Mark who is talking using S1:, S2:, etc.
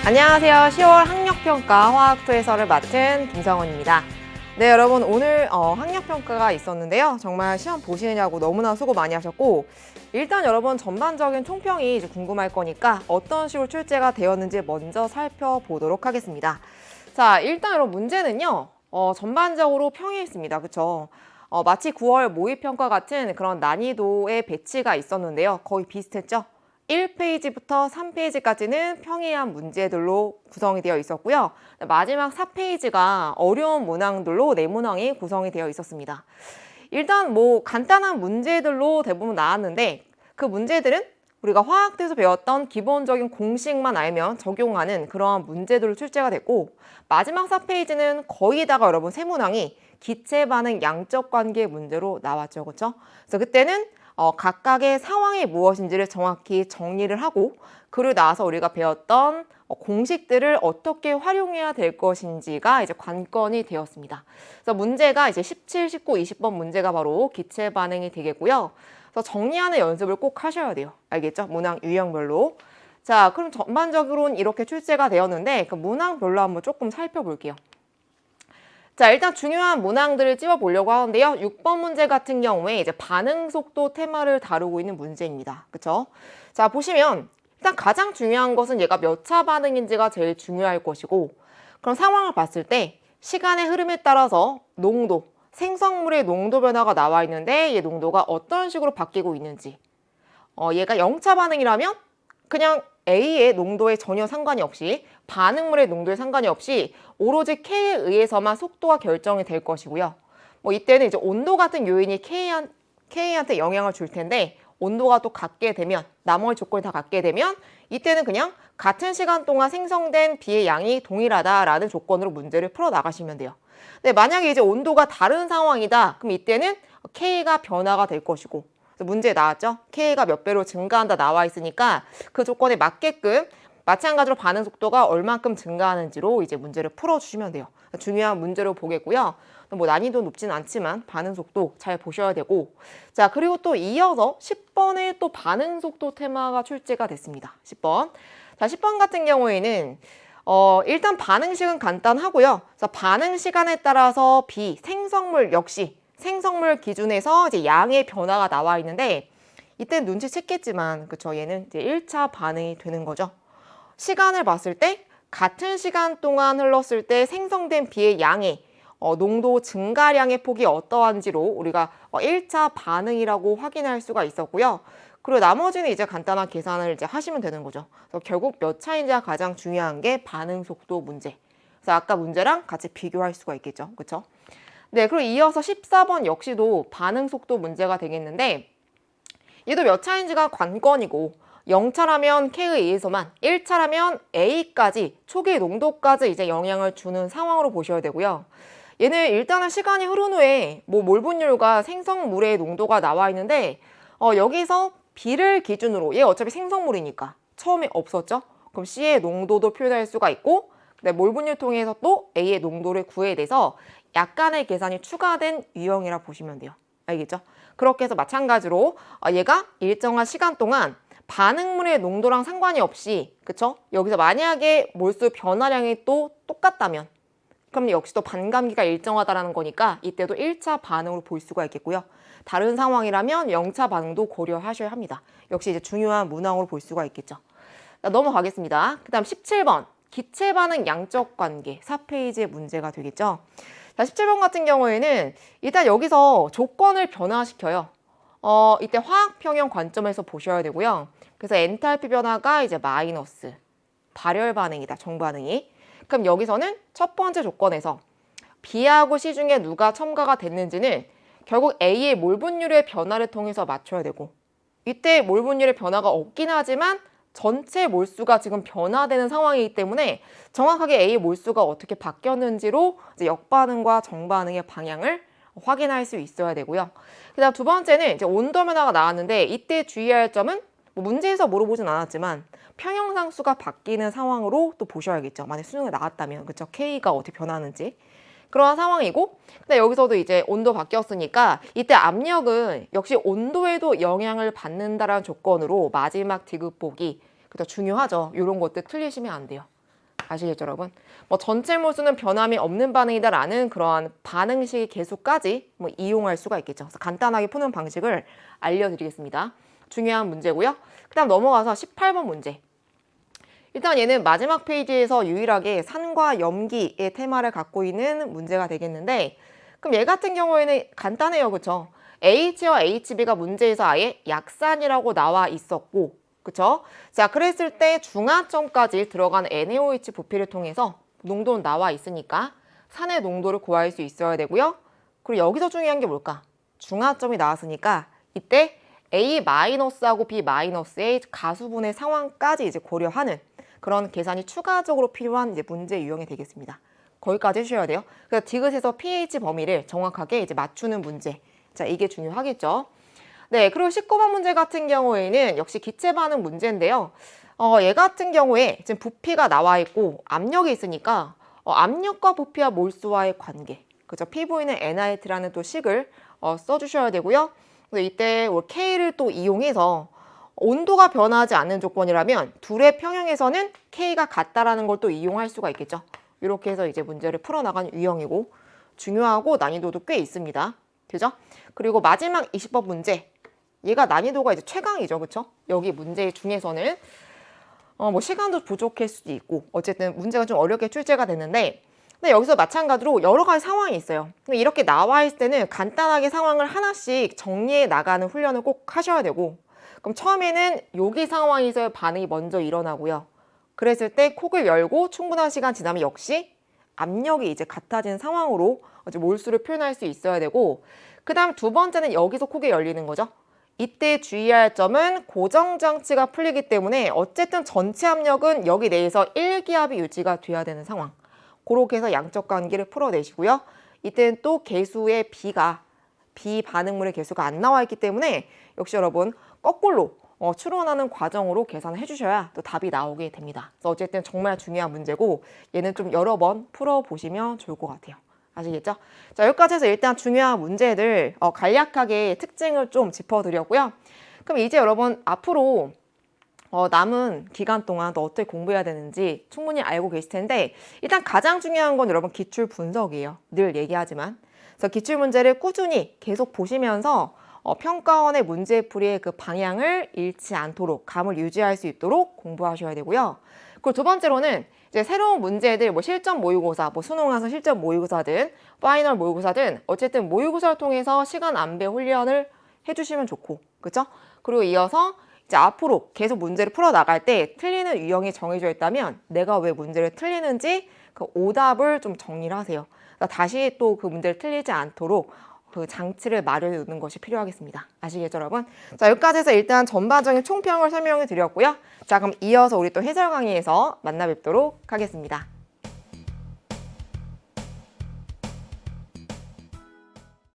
S1: 안녕하세요. 10월 학력평가 화학2 해설을 맡은 김성원입니다. 네, 여러분 오늘 학력평가가 있었는데요. 정말 시험 보시느냐고 너무나 수고 많이 하셨고 일단 여러분 전반적인 총평이 이제 궁금할 거니까 어떤 식으로 출제가 되었는지 먼저 살펴보도록 하겠습니다. 자, 일단 여러분 문제는요. 전반적으로 평이했습니다. 그쵸? 마치 9월 모의평가 같은 그런 난이도의 배치가 있었는데요. 거의 비슷했죠? 1페이지부터 3페이지까지는 평이한 문제들로 구성이 되어 있었고요. 마지막 4페이지가 어려운 문항들로 4문항이 구성이 되어 있었습니다. 일단 뭐 간단한 문제들로 대부분 나왔는데 그 문제들은 우리가 화학에서 배웠던 기본적인 공식만 알면 적용하는 그러한 문제들로 출제가 됐고 마지막 4페이지는 거의 다가 여러분 3문항이 기체 반응 양적 관계 문제로 나왔죠. 그렇죠? 그래서 그때는 각각의 상황이 무엇인지를 정확히 정리를 하고 그리고 나서 우리가 배웠던 공식들을 어떻게 활용해야 될 것인지가 이제 관건이 되었습니다. 그래서 문제가 이제 17, 19, 20번 문제가 바로 기체 반응이 되겠고요. 그래서 정리하는 연습을 꼭 하셔야 돼요. 알겠죠? 문항 유형별로. 자, 그럼 전반적으로는 이렇게 출제가 되었는데 그 문항별로 한번 조금 살펴볼게요. 자, 일단 중요한 문항들을 찝어보려고 하는데요. 6번 문제 같은 경우에 이제 반응 속도 테마를 다루고 있는 문제입니다. 그쵸? 자, 보시면 일단 가장 중요한 것은 얘가 몇 차 반응인지가 제일 중요할 것이고 그럼 상황을 봤을 때 시간의 흐름에 따라서 농도, 생성물의 농도 변화가 나와 있는데 얘 농도가 어떤 식으로 바뀌고 있는지 얘가 0차 반응이라면 그냥 A의 농도에 전혀 상관이 없이 반응물의 농도에 상관이 없이 오로지 K에 의해서만 속도가 결정이 될 것이고요. 뭐 이때는 이제 온도 같은 요인이 K한테 영향을 줄 텐데 온도가 또 같게 되면 나머지 조건이 다 같게 되면 이때는 그냥 같은 시간 동안 생성된 B의 양이 동일하다라는 조건으로 문제를 풀어 나가시면 돼요. 근데 만약에 이제 온도가 다른 상황이다. 그럼 이때는 K가 변화가 될 것이고 문제에 나왔죠? K가 몇 배로 증가한다 나와 있으니까 그 조건에 맞게끔 마찬가지로 반응 속도가 얼만큼 증가하는지로 이제 문제를 풀어주시면 돼요. 중요한 문제로 보겠고요. 뭐 난이도 높진 않지만 반응 속도 잘 보셔야 되고 자 그리고 또 이어서 10번에 또 반응 속도 테마가 출제가 됐습니다. 10번. 자 10번 같은 경우에는 일단 반응식은 간단하고요. 그래서 반응 시간에 따라서 B, 생성물 역시 생성물 기준에서 이제 양의 변화가 나와 있는데 이때 눈치챘겠지만 그쵸 얘는 이제 1차 반응이 되는 거죠. 시간을 봤을 때 같은 시간 동안 흘렀을 때 생성된 B의 양의 농도 증가량의 폭이 어떠한지로 우리가 1차 반응이라고 확인할 수가 있었고요. 그리고 나머지는 이제 간단한 계산을 이제 하시면 되는 거죠. 그래서 결국 몇 차인지가 가장 중요한 게 반응 속도 문제. 그래서 아까 문제랑 같이 비교할 수가 있겠죠. 그렇죠? 네, 그리고 이어서 14번 역시도 반응 속도 문제가 되겠는데 얘도 몇 차인지가 관건이고 0차라면 K에 의해서만 1차라면 A까지 초기 농도까지 이제 영향을 주는 상황으로 보셔야 되고요. 얘는 일단은 시간이 흐른 후에 뭐 몰분율과 생성물의 농도가 나와 있는데 여기서 B를 기준으로 얘 어차피 생성물이니까 처음에 없었죠? 그럼 C의 농도도 표현할 수가 있고 몰분율 통해서 또 A의 농도를 구해내서 약간의 계산이 추가된 유형이라 보시면 돼요. 알겠죠? 그렇게 해서 마찬가지로 얘가 일정한 시간 동안 반응물의 농도랑 상관이 없이 그쵸? 여기서 만약에 몰수 변화량이 또 똑같다면 그럼 역시 또 반감기가 일정하다라는 거니까 이때도 1차 반응으로 볼 수가 있겠고요. 다른 상황이라면 0차 반응도 고려하셔야 합니다. 역시 이제 중요한 문항으로 볼 수가 있겠죠. 자, 넘어가겠습니다. 그 다음 17번 기체 반응 양적 관계 4페이지의 문제가 되겠죠. 자, 17번 같은 경우에는 일단 여기서 조건을 변화시켜요. 이때 화학 평형 관점에서 보셔야 되고요. 그래서 엔탈피 변화가 이제 마이너스 발열 반응이다. 정반응이. 그럼 여기서는 첫 번째 조건에서 B하고 C 중에 누가 첨가가 됐는지는 결국 A의 몰분율의 변화를 통해서 맞춰야 되고 이때 몰분율의 변화가 없긴 하지만 전체 몰수가 지금 변화되는 상황이기 때문에 정확하게 A의 몰수가 어떻게 바뀌었는지로 이제 역반응과 정반응의 방향을 확인할 수 있어야 되고요. 그다음 두 번째는 이제 온도 변화가 나왔는데 이때 주의할 점은 뭐 문제에서 물어보진 않았지만 평형상수가 바뀌는 상황으로 또 보셔야겠죠. 만약 수능에 나왔다면 그쵸? K가 어떻게 변하는지. 그러한 상황이고 근데 여기서도 이제 온도 바뀌었으니까 이때 압력은 역시 온도에도 영향을 받는다라는 조건으로 마지막 디귿 보기 그죠 중요하죠. 이런 것들 틀리시면 안 돼요. 아시겠죠, 여러분? 뭐 전체 몰수는 변함이 없는 반응이다라는 그러한 반응식 계수까지 뭐 이용할 수가 있겠죠. 그래서 간단하게 푸는 방식을 알려드리겠습니다. 중요한 문제고요. 그다음 넘어가서 18번 문제. 일단 얘는 마지막 페이지에서 유일하게 산과 염기의 테마를 갖고 있는 문제가 되겠는데, 그럼 얘 같은 경우에는 간단해요, 그쵸? H와 HB가 문제에서 아예 약산이라고 나와 있었고, 그쵸? 자, 그랬을 때 중하점까지 들어간 NaOH 부피를 통해서 농도는 나와 있으니까 산의 농도를 구할 수 있어야 되고요. 그리고 여기서 중요한 게 뭘까? 중하점이 나왔으니까 이때 A-하고 B-의 가수분의 상황까지 이제 고려하는 그런 계산이 추가적으로 필요한 이제 문제 유형이 되겠습니다. 거기까지 해주셔야 돼요. 그래서 디귿에서 pH 범위를 정확하게 이제 맞추는 문제. 자, 이게 중요하겠죠. 네, 그리고 19번 문제 같은 경우에는 역시 기체 반응 문제인데요. 얘 같은 경우에 지금 부피가 나와 있고 압력이 있으니까 압력과 부피와 몰수와의 관계. 그죠? P 보이는 NIT라는 또 식을 써주셔야 되고요. 이때 K를 또 이용해서 온도가 변하지 않는 조건이라면 둘의 평형에서는 K가 같다라는 걸 또 이용할 수가 있겠죠. 이렇게 해서 이제 문제를 풀어나가는 유형이고 중요하고 난이도도 꽤 있습니다. 되죠? 그리고 마지막 20번 문제. 얘가 난이도가 이제 최강이죠. 그쵸? 여기 문제 중에서는 뭐 시간도 부족할 수도 있고 어쨌든 문제가 좀 어렵게 출제가 됐는데 근데 여기서 마찬가지로 여러 가지 상황이 있어요. 근데 이렇게 나와 있을 때는 간단하게 상황을 하나씩 정리해 나가는 훈련을 꼭 하셔야 되고 그럼 처음에는 여기 상황에서 반응이 먼저 일어나고요. 그랬을 때 콕을 열고 충분한 시간 지나면 역시 압력이 이제 같아진 상황으로 몰수를 표현할 수 있어야 되고 그 다음 두 번째는 여기서 콕이 열리는 거죠. 이때 주의할 점은 고정장치가 풀리기 때문에 어쨌든 전체 압력은 여기 내에서 1기압이 유지가 돼야 되는 상황. 그렇게 해서 양적 관계를 풀어내시고요. 이때는 또 개수의 비반응물의 개수가 안 나와 있기 때문에 역시 여러분 거꾸로 추론하는 과정으로 계산을 해주셔야 또 답이 나오게 됩니다. 그래서 어쨌든 정말 중요한 문제고 얘는 좀 여러 번 풀어보시면 좋을 것 같아요. 아시겠죠? 자, 여기까지 해서 일단 중요한 문제들 간략하게 특징을 좀 짚어드렸고요. 그럼 이제 여러분 앞으로 남은 기간 동안 또 어떻게 공부해야 되는지 충분히 알고 계실 텐데 일단 가장 중요한 건 여러분 기출 분석이에요. 늘 얘기하지만. 그래서 기출 문제를 꾸준히 계속 보시면서 평가원의 문제풀이의 그 방향을 잃지 않도록 감을 유지할 수 있도록 공부하셔야 되고요. 그리고 두 번째로는 이제 새로운 문제들 뭐 실전 모의고사, 뭐 수능 와서 실전 모의고사든 파이널 모의고사든 어쨌든 모의고사를 통해서 시간 안배 훈련을 해주시면 좋고, 그렇죠? 그리고 이어서 이제 앞으로 계속 문제를 풀어 나갈 때 틀리는 유형이 정해져 있다면 내가 왜 문제를 틀리는지 그 오답을 좀 정리를 하세요. 그러니까 다시 또 그 문제를 틀리지 않도록 그 장치를 마련해 두는 것이 필요하겠습니다. 아시겠죠, 여러분? 자, 여기까지 해서 일단 전반적인 총평을 설명해 드렸고요. 자, 그럼 이어서 우리 또 해설 강의에서 만나 뵙도록 하겠습니다.